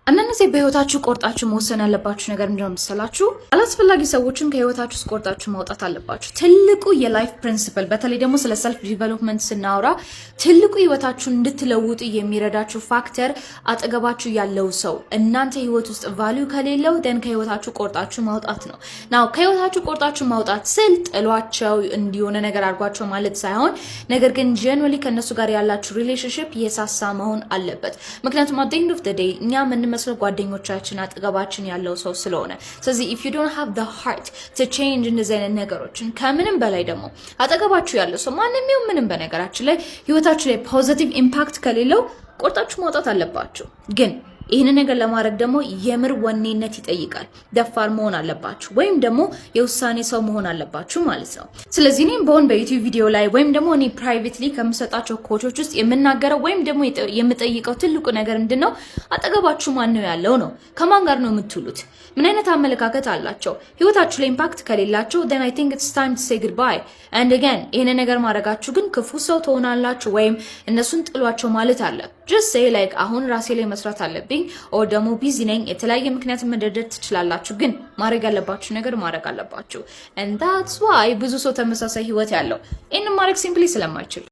አንዳንዴ በህይወታችሁ ቆርጣችሁ መወሰን ያለባችሁ ነገር ምንድነው መሰላችሁ? አላስፈላጊ ሰዎችን ከህይወታችሁ ውስጥ ቆርጣችሁ ማውጣት አለባችሁ። ትልቁ የላይፍ ፕሪንሲፕል በተለይ ደግሞ ስለ ሰልፍ ዲቨሎፕመንት ስናወራ ትልቁ ህይወታችሁን እንድትለውጡ የሚረዳችሁ ፋክተር አጠገባችሁ ያለው ሰው እናንተ ህይወት ውስጥ ቫልዩ ከሌለው ደን ከህይወታችሁ ቆርጣችሁ ማውጣት ነው። ናው ከህይወታችሁ ቆርጣችሁ ማውጣት ስል ጥሏቸው እንዲሆነ ነገር አድርጓቸው ማለት ሳይሆን ነገር ግን ጀነራሊ ከነሱ ጋር ያላችሁ ሪሌሽንሺፕ የሳሳ መሆን አለበት። ምክንያቱም at the end of the day እኛ መስለ ጓደኞቻችን አጠገባችን ያለው ሰው ስለሆነ ስለዚህ if you don't have the heart to change እንደዚህ አይነት ነገሮችን ከምንም በላይ ደግሞ አጠገባችሁ ያለው ሰው ማንንም ይሁን ምንም በነገራችን ላይ ህይወታችሁ ላይ ፖዚቲቭ ኢምፓክት ከሌለው ቆርጣችሁ ማውጣት አለባችሁ። ግን ይሄን ነገር ለማድረግ ደግሞ የምር ወኔነት ይጠይቃል። ደፋር መሆን አለባችሁ ወይም ደግሞ የውሳኔ ሰው መሆን አለባችሁ ማለት ነው። ስለዚህ እኔም በዩቲዩብ ቪዲዮ ላይ ወይም ደግሞ እኔ ፕራይቬትሊ ከምሰጣቸው ኮቾች ውስጥ የምናገረው ወይም ደግሞ የምጠይቀው ትልቁ ነገር ምንድነው አጠገባችሁ ማን ነው ያለው ነው። ከማን ጋር ነው የምትውሉት? ምን አይነት አመለካከት አላቸው? ህይወታችሁ ላይ ኢምፓክት ከሌላቸው then I think it's time to say goodbye. and again ይሄን ነገር ማድረጋችሁ ግን ክፉ ሰው ትሆናላችሁ ወይም እነሱን ጥሏቸው ማለት አለ just say like አሁን ራሴ ላይ መስራት አለብኝ or ደግሞ ቢዚ ነኝ የተለያየ ምክንያት መደረደር ትችላላችሁ። ግን ማድረግ ያለባችሁ ነገር ማድረግ አለባችሁ and that's why ብዙ ሰው ተመሳሳይ ህይወት ያለው ይሄን ማድረግ ሲምፕሊ ስለማይችል